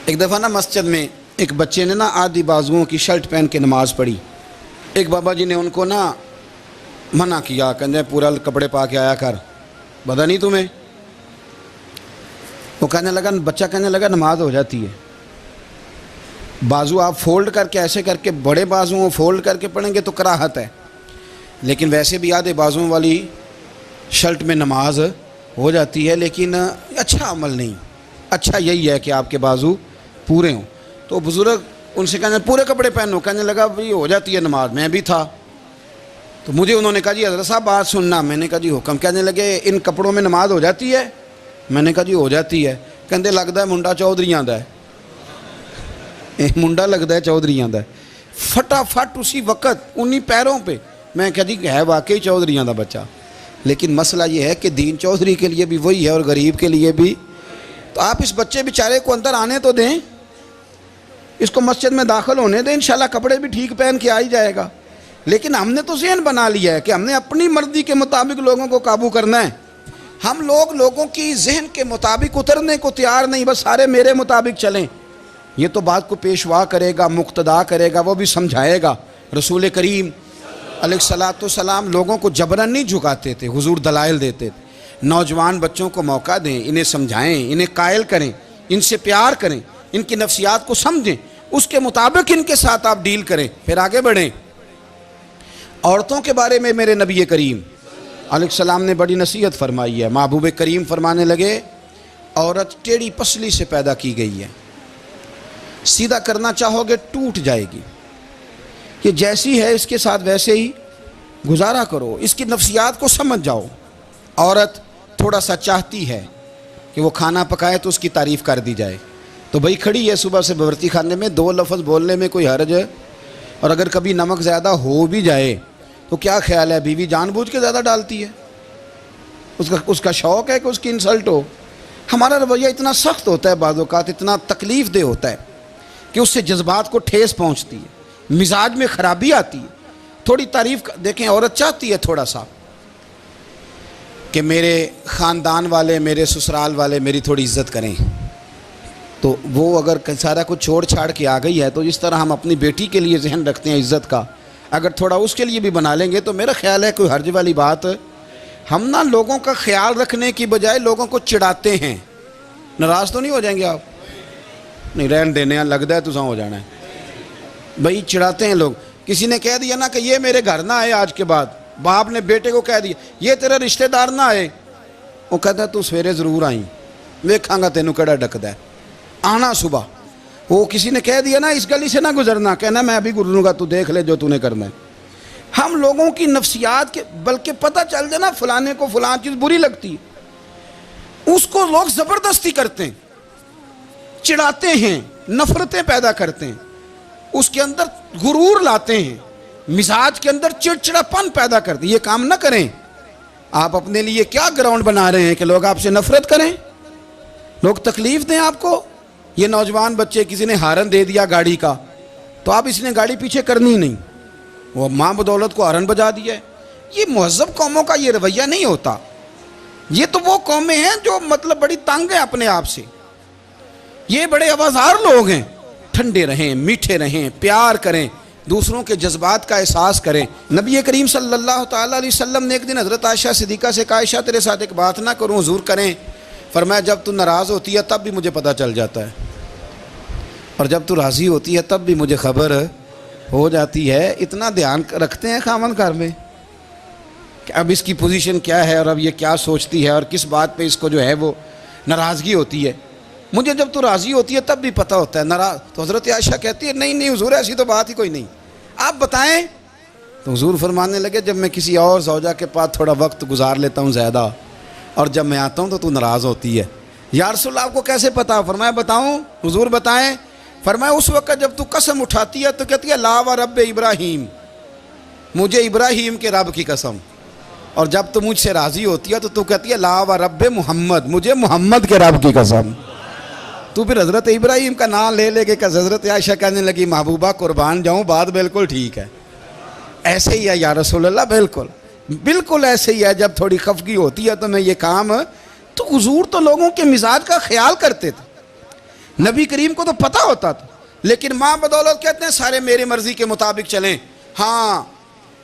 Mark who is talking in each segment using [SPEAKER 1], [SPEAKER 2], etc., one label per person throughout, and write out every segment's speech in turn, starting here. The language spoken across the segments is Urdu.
[SPEAKER 1] ایک دفعہ نا مسجد میں ایک بچے نے نا آدھی بازوؤں کی شرٹ پہن کے نماز پڑھی. ایک بابا جی نے ان کو نا منع کیا, کہتے پورا کپڑے پا کے آیا کر, پتہ نہیں تمہیں. وہ بچہ کہنے لگا نماز ہو جاتی ہے, بازو آپ فولڈ کر کے ایسے کر کے بڑے بازوؤں فولڈ کر کے پڑھیں گے تو کراہت ہے, لیکن ویسے بھی آدھے بازوؤں والی شرٹ میں نماز ہو جاتی ہے, لیکن اچھا عمل نہیں. اچھا یہی ہے کہ آپ کے بازو پورے ہوں. تو بزرگ ان سے کہنے پورے کپڑے پہنو, کہنے لگا بھائی ہو جاتی ہے نماز, میں بھی تھا. تو مجھے انہوں نے کہا جی حضرت صاحب بات سننا. میں نے کہا جی حکم. کہنے لگے ان کپڑوں میں نماز ہو جاتی ہے؟ میں نے کہا جی ہو جاتی ہے. کہندے لگتا ہے منڈا چودھریاں دا ہے, منڈا لگتا ہے چودھریاں دا ہے. فٹافٹ اسی وقت انہی پیروں پہ میں کہا جی ہے واقعی چودھریاں دا بچہ. لیکن مسئلہ یہ ہے کہ دین چودھری کے لیے بھی وہی ہے اور غریب کے لیے بھی. تو آپ اس بچے بیچارے کو اندر آنے تو دیں, اس کو مسجد میں داخل ہونے دیں, انشاءاللہ کپڑے بھی ٹھیک پہن کے آ ہی جائے گا. لیکن ہم نے تو ذہن بنا لیا ہے کہ ہم نے اپنی مرضی کے مطابق لوگوں کو قابو کرنا ہے. ہم لوگوں کی ذہن کے مطابق اترنے کو تیار نہیں, بس سارے میرے مطابق چلیں. یہ تو بات کو پیشوا کرے گا, مقتدا کرے گا, وہ بھی سمجھائے گا. رسول کریم علیہ الصلاۃ والسلام لوگوں کو جبرن نہیں جھکاتے تھے, حضور دلائل دیتے تھے. نوجوان بچوں کو موقع دیں, انہیں سمجھائیں, انہیں قائل کریں, ان سے پیار کریں, ان کی نفسیات کو سمجھیں, اس کے مطابق ان کے ساتھ آپ ڈیل کریں, پھر آگے بڑھیں. عورتوں کے بارے میں میرے نبی کریم علیہ السلام نے بڑی نصیحت فرمائی ہے. محبوب کریم فرمانے لگے عورت ٹیڑھی پسلی سے پیدا کی گئی ہے, سیدھا کرنا چاہو گے ٹوٹ جائے گی. یہ جیسی ہے اس کے ساتھ ویسے ہی گزارا کرو, اس کی نفسیات کو سمجھ جاؤ. عورت تھوڑا سا چاہتی ہے کہ وہ کھانا پکائے تو اس کی تعریف کر دی جائے, تو بھئی کھڑی ہے صبح سے باورچی خانے میں, 2 لفظ بولنے میں کوئی حرج ہے. اور اگر کبھی نمک زیادہ ہو بھی جائے تو کیا خیال ہے, بیوی جان بوجھ کے زیادہ ڈالتی ہے, اس کا شوق ہے کہ اس کی انسلٹ ہو. ہمارا رویہ اتنا سخت ہوتا ہے, بعض اوقات اتنا تکلیف دہ ہوتا ہے کہ اس سے جذبات کو ٹھیس پہنچتی ہے, مزاج میں خرابی آتی ہے. تھوڑی تعریف دیکھیں, عورت چاہتی ہے تھوڑا سا کہ میرے خاندان والے, میرے سسرال والے میری تھوڑی عزت کریں. تو وہ اگر سارا کچھ چھوڑ چھاڑ کے آ گئی ہے, تو جس طرح ہم اپنی بیٹی کے لیے ذہن رکھتے ہیں عزت کا, اگر تھوڑا اس کے لیے بھی بنا لیں گے تو میرا خیال ہے کوئی حرج والی بات. ہم نا لوگوں کا خیال رکھنے کی بجائے لوگوں کو چڑھاتے ہیں. ناراض تو نہیں ہو جائیں گے آپ؟ نہیں, رہن دینے ہیں, لگتا ہے تو ہو جانا ہے. بھئی چڑھاتے ہیں لوگ. کسی نے کہہ دیا نا کہ یہ میرے گھر نہ آئے آج کے بعد, باپ نے بیٹے کو کہہ دیا یہ تیرا رشتہ دار نہ آئے, وہ کہتا ہے تو سویرے ضرور آئیں, ویکھاں گا تینوں کیڑا ڈکدا ہے, آنا صبح. وہ کسی نے کہہ دیا نا اس گلی سے نہ گزرنا, کہنا میں ابھی گزروں گا, تو دیکھ لے جو تو نے کرنا ہے. ہم لوگوں کی نفسیات کے, بلکہ پتہ چل جائے نا فلانے کو فلان چیز بری لگتی ہے, اس کو لوگ زبردستی کرتے ہیں, چڑھاتے ہیں, نفرتیں پیدا کرتے ہیں, اس کے اندر غرور لاتے ہیں, مزاج کے اندر چڑچڑاپن پیدا کرتے ہیں. یہ کام نہ کریں. آپ اپنے لیے کیا گراؤنڈ بنا رہے ہیں کہ لوگ آپ سے نفرت کریں, لوگ تکلیف دیں آپ کو. یہ نوجوان بچے, کسی نے ہارن دے دیا گاڑی کا, تو آپ اس نے گاڑی پیچھے کرنی نہیں, وہ ماں بدولت کو ہارن بجا دیا ہے. یہ مہذب قوموں کا یہ رویہ نہیں ہوتا. یہ تو وہ قومیں ہیں جو مطلب بڑی تنگ ہیں اپنے آپ سے, یہ بڑے آوازار لوگ ہیں. ٹھنڈے رہیں, میٹھے رہیں, پیار کریں, دوسروں کے جذبات کا احساس کریں. نبی کریم صلی اللہ تعالیٰ علیہ وسلم نے ایک دن حضرت عائشہ صدیقہ سے کہا عائشہ تیرے ساتھ ایک بات نہ کروں, حضور کریں. فرمایا جب تو ناراض ہوتی ہے تب بھی مجھے پتہ چل جاتا ہے, اور جب تو راضی ہوتی ہے تب بھی مجھے خبر ہو جاتی ہے. اتنا دھیان رکھتے ہیں خاوند گھر میں کہ اب اس کی پوزیشن کیا ہے, اور اب یہ کیا سوچتی ہے, اور کس بات پہ اس کو جو ہے وہ ناراضگی ہوتی ہے. مجھے جب تو راضی ہوتی ہے تب بھی پتہ ہوتا ہے. ناراض تو حضرت عائشہ کہتی ہے نہیں حضور ایسی تو بات ہی کوئی نہیں, آپ بتائیں. تو حضور فرمانے لگے جب میں کسی اور زوجہ کے پاس تھوڑا وقت گزار لیتا ہوں زیادہ, اور جب میں آتا ہوں تو ناراض ہوتی ہے. یا رسول اللہ آپ کو کیسے پتا؟ فرمایا بتاؤں حضور بتائیں. فرمایا اس وقت جب تو قسم اٹھاتی ہے تو کہتی ہے لا و رب ابراہیم, مجھے ابراہیم کے رب کی قسم. اور جب تو مجھ سے راضی ہوتی ہے تو کہتی ہے لا و رب محمد, مجھے محمد کے رب کی قسم. تو پھر حضرت ابراہیم کا نام لے لے کے حضرت عائشہ کہنے لگی محبوبہ قربان جاؤں, بات بالکل ٹھیک ہے. ایسے ہی ہے یا رسول اللہ, بالکل ایسے ہی ہے. جب تھوڑی خفگی ہوتی ہے تو میں یہ کام, تو حضور تو لوگوں کے مزاج کا خیال کرتے تھے. نبی کریم کو تو پتہ ہوتا تھا، لیکن ماں بدولت کہتے ہیں سارے میری مرضی کے مطابق چلیں۔ ہاں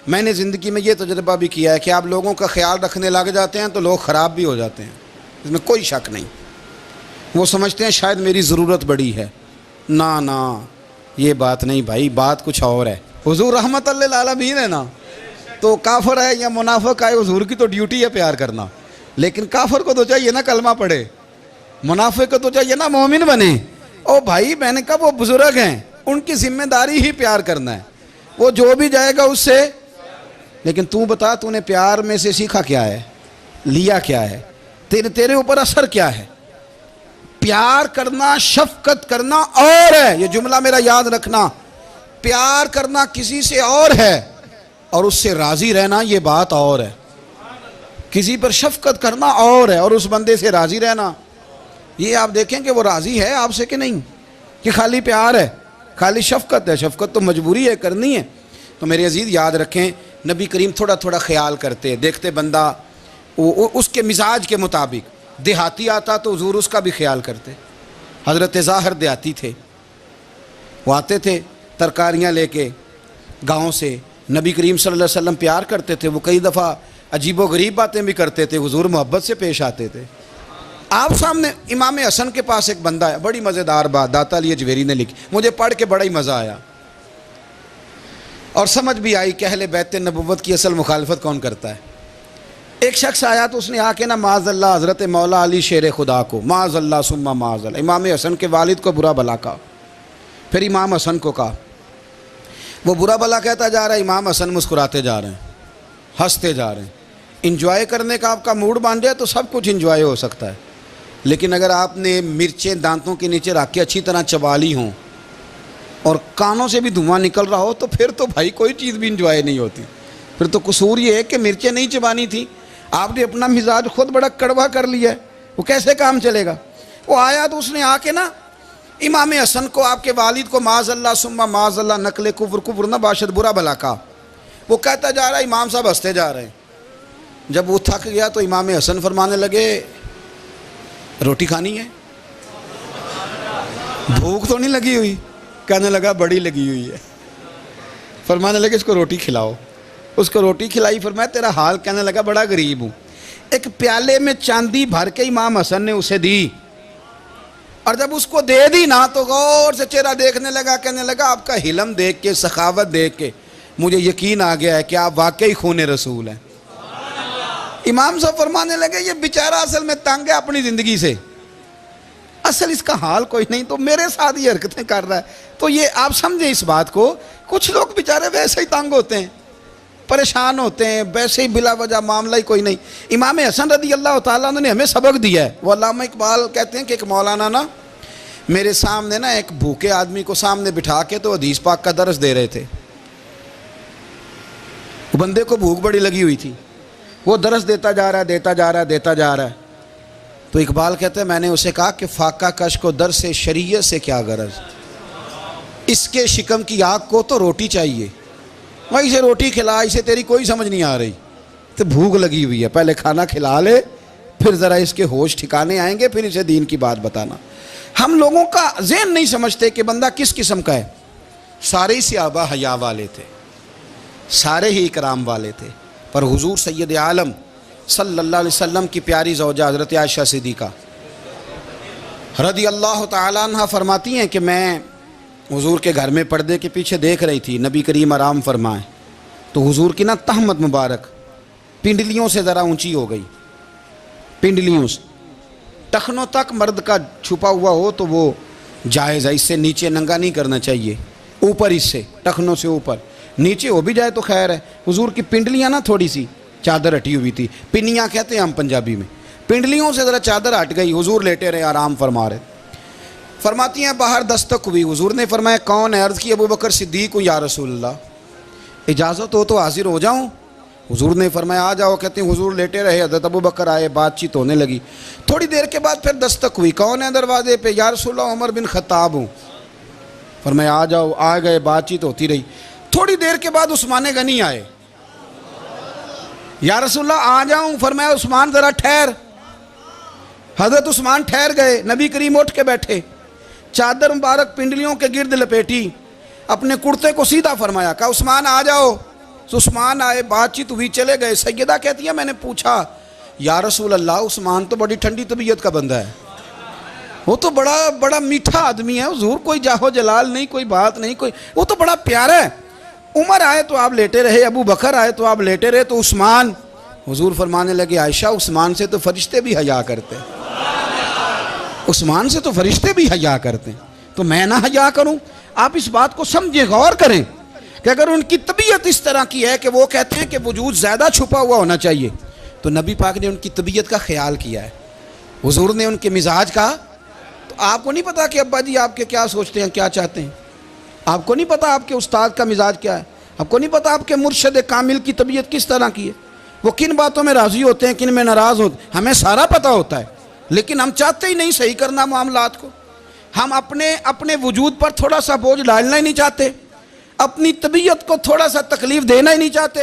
[SPEAKER 1] میں نے زندگی میں یہ تجربہ بھی کیا ہے کہ آپ لوگوں کا خیال رکھنے لگ جاتے ہیں تو لوگ خراب بھی ہو جاتے ہیں، اس میں کوئی شک نہیں۔ وہ سمجھتے ہیں شاید میری ضرورت بڑی ہے، نہ یہ بات نہیں بھائی، بات کچھ اور ہے۔ حضور رحمت للعالمین ہے نا، تو کافر ہے یا منافق ہے، حضور کی تو ڈیوٹی ہے پیار کرنا، لیکن کافر کو تو چاہیے نا کلمہ پڑھے، منافق کو تو چاہیے نا مومن بنے۔ او بھائی میں نے کہا وہ بزرگ ہیں، ان کی ذمہ داری ہی پیار کرنا ہے، وہ جو بھی جائے گا اس سے۔ لیکن تو بتا تو نے پیار میں سے سیکھا کیا ہے، لیا کیا ہے، تیرے اوپر اثر کیا ہے؟ پیار کرنا، شفقت کرنا اور ہے، یہ جملہ میرا یاد رکھنا، پیار کرنا کسی سے اور ہے اور اس سے راضی رہنا یہ بات اور ہے۔ کسی پر شفقت کرنا اور ہے اور اس بندے سے راضی رہنا، یہ آپ دیکھیں کہ وہ راضی ہے آپ سے کہ نہیں، کہ خالی پیار ہے، خالی شفقت ہے۔ شفقت تو مجبوری ہے کرنی ہے۔ تو میرے عزیز یاد رکھیں، نبی کریم تھوڑا تھوڑا خیال کرتے، دیکھتے بندہ اس کے مزاج کے مطابق، دیہاتی آتا تو حضور اس کا بھی خیال کرتے۔ حضرت ظاہر دیہاتی تھے، وہ آتے تھے ترکاریاں لے کے گاؤں سے، نبی کریم صلی اللہ علیہ وسلم پیار کرتے تھے، وہ کئی دفعہ عجیب و غریب باتیں بھی کرتے تھے، حضور محبت سے پیش آتے تھے۔ آپ سامنے امام حسن کے پاس ایک بندہ ہے، بڑی مزیدار بات داتا علی اجویری نے لکھی، مجھے پڑھ کے بڑا ہی مزہ آیا اور سمجھ بھی آئی کہ اہل بیت نبوت کی اصل مخالفت کون کرتا ہے۔ ایک شخص آیا تو اس نے آ کے نا معاذ اللہ حضرت مولا علی شیر خدا کو، معاذ اللہ ثم معاذ اللہ، امام حسن کے والد کو برا بھلا کہا، پھر امام حسن کو کہا، وہ برا بھلا کہتا جا رہا ہے، امام حسن مسکراتے جا رہے ہیں، ہنستے جا رہے ہیں۔ انجوائے کرنے کا آپ کا موڈ بن جائے تو سب کچھ انجوائے ہو سکتا ہے، لیکن اگر آپ نے مرچیں دانتوں کے نیچے رکھ کے اچھی طرح چبا لی ہوں اور کانوں سے بھی دھواں نکل رہا ہو تو پھر تو بھائی کوئی چیز بھی انجوائے نہیں ہوتی۔ پھر تو قصور یہ ہے کہ مرچیں نہیں چبانی تھی، آپ نے اپنا مزاج خود بڑا کڑوا کر لیا ہے، وہ کیسے کام چلے گا؟ وہ آیا تو اس نے آ کے نا امام حسن کو، آپ کے والد کو معاذ اللہ ثم معاذ اللہ نقل کفر نہ باشد برا بھلا کہا۔ وہ کہتا جا رہا ہے، امام صاحب ہنستے جا رہے ہیں۔ جب وہ تھک گیا تو امام حسن فرمانے لگے روٹی کھانی ہے؟ بھوک تو نہیں لگی ہوئی؟ کہنے لگا بڑی لگی ہوئی ہے۔ فرمانے لگے اس کو روٹی کھلاؤ، اس کو روٹی کھلائی، فرمایا تیرا حال؟ کہنے لگا بڑا غریب ہوں۔ ایک پیالے میں چاندی بھر کے امام حسن نے اسے دی، اور جب اس کو دے دی نا تو غور سے چہرہ دیکھنے لگا، کہنے لگا آپ کا حلم دیکھ کے، سخاوت دیکھ کے مجھے یقین آ گیا ہے کہ آپ واقعی خون رسول ہیں۔ امام صاحب فرمانے لگے یہ بیچارہ اصل میں تنگ ہے اپنی زندگی سے، اصل اس کا حال کوئی نہیں، تو میرے ساتھ یہ حرکتیں کر رہا ہے۔ تو یہ آپ سمجھیں اس بات کو، کچھ لوگ بیچارے ویسے ہی تنگ ہوتے ہیں، پریشان ہوتے ہیں، ویسے ہی بلا وجہ معاملہ ہی کوئی نہیں۔ امام حسن رضی اللہ تعالیٰ عنہ نے ہمیں سبق دیا ہے۔ وہ علامہ اقبال کہتے ہیں کہ ایک مولانا نا میرے سامنے نا ایک بھوکے آدمی کو سامنے بٹھا کے تو حدیث پاک کا درس دے رہے تھے، وہ بندے کو بھوک بڑی لگی ہوئی تھی، وہ درس دیتا جا رہا ہے۔ تو اقبال کہتے ہیں میں نے اسے کہا کہ فاقہ کش کو درس شریعت سے کیا غرض، اس کے شکم کی آگ کو تو روٹی چاہیے، وہیں اسے روٹی کھلا، اسے تیری کوئی سمجھ نہیں آ رہی، تو بھوک لگی ہوئی ہے، پہلے کھانا کھلا لے پھر ذرا اس کے ہوش ٹھکانے آئیں گے، پھر اسے دین کی بات بتانا۔ ہم لوگوں کا ذہن نہیں سمجھتے کہ بندہ کس قسم کا ہے۔ سارے ہی صحابہ حیا والے تھے، سارے ہی اکرام والے تھے، پر حضور سید عالم صلی اللہ علیہ وسلم کی پیاری زوجہ حضرت عائشہ صدیقہ رضی اللہ تعالیٰ عنہ فرماتی ہیں کہ میں حضور کے گھر میں پردے کے پیچھے دیکھ رہی تھی، نبی کریم آرام فرمائیں، تو حضور کی نا تہمت مبارک پنڈلیوں سے ذرا اونچی ہو گئی، پنڈلیوں سے ٹخنوں تک مرد کا چھپا ہوا ہو تو وہ جائز ہے، اس سے نیچے ننگا نہیں کرنا چاہیے، اوپر اس سے ٹخنوں سے اوپر، نیچے ہو بھی جائے تو خیر ہے۔ حضور کی پنڈلیاں نا تھوڑی سی چادر ہٹی ہوئی تھی، پنیاں کہتے ہیں ہم پنجابی میں، پنڈلیوں سے ذرا چادر ہٹ گئی، حضور لیٹے رہے آرام فرما رہے۔ فرماتی ہیں باہر دستک ہوئی، حضور نے فرمایا کون ہے؟ عرض کی ابو بکر صدیق ہوں یا رسول اللہ، اجازت ہو تو حاضر ہو جاؤں؟ حضور نے فرمایا آ جاؤ۔ کہتے ہیں حضور لیٹے رہے، حضرت ابو بکر آئے، بات چیت ہونے لگی، تھوڑی دیر کے بعد پھر دستک ہوئی، کون ہے دروازے پہ؟ یا رسول اللہ عمر بن خطاب ہوں۔ فرمایا آ جاؤ، آ گئے، بات چیت ہوتی رہی، تھوڑی دیر کے بعد عثمان غنی آئے، یا رسول اللہ آ جاؤں؟ فرمایا عثمان ذرا ٹھہر۔ حضرت عثمان ٹھہر گئے، نبی کریم اٹھ کے بیٹھے، چادر مبارک پنڈلیوں کے گرد لپیٹی، اپنے کرتے کو سیدھا فرمایا، کہا عثمان آ جاؤ. تو عثمان آئے، بات چیت ہوئی، چلے گئے. سیدہ کہتی ہے میں نے پوچھا یا رسول اللہ عثمان تو بڑی ٹھنڈی طبیعت کا بندہ ہے، وہ تو بڑا میٹھا آدمی ہے حضور، کوئی جاہو جلال نہیں، کوئی بات نہیں، کوئی، وہ تو بڑا پیارا ہے. عمر آئے تو آپ لیٹے رہے، ابو بکر آئے تو آپ لیٹے رہے، تو عثمان، حضور فرمانے لگے عائشہ عثمان سے تو فرشتے بھی حیا کرتے، عثمان سے تو فرشتے بھی حیا کرتے، تو میں نہ حیا کروں؟ آپ اس بات کو سمجھیں، غور کریں کہ اگر ان کی طبیعت اس طرح کی ہے کہ وہ کہتے ہیں کہ وجود زیادہ چھپا ہوا ہونا چاہیے، تو نبی پاک نے ان کی طبیعت کا خیال کیا ہے، حضور نے ان کے مزاج کا. تو آپ کو نہیں پتا کہ ابا جی آپ کے کیا سوچتے ہیں، کیا چاہتے ہیں؟ آپ کو نہیں پتا آپ کے استاد کا مزاج کیا ہے؟ آپ کو نہیں پتا آپ کے مرشد کامل کی طبیعت کس طرح کی ہے؟ وہ کن باتوں میں راضی ہوتے ہیں، کن میں ناراض ہوتے ہیں؟ ہمیں سارا پتہ ہوتا ہے، لیکن ہم چاہتے ہی نہیں صحیح کرنا معاملات کو. ہم اپنے وجود پر تھوڑا سا بوجھ ڈالنا ہی نہیں چاہتے، اپنی طبیعت کو تھوڑا سا تکلیف دینا ہی نہیں چاہتے.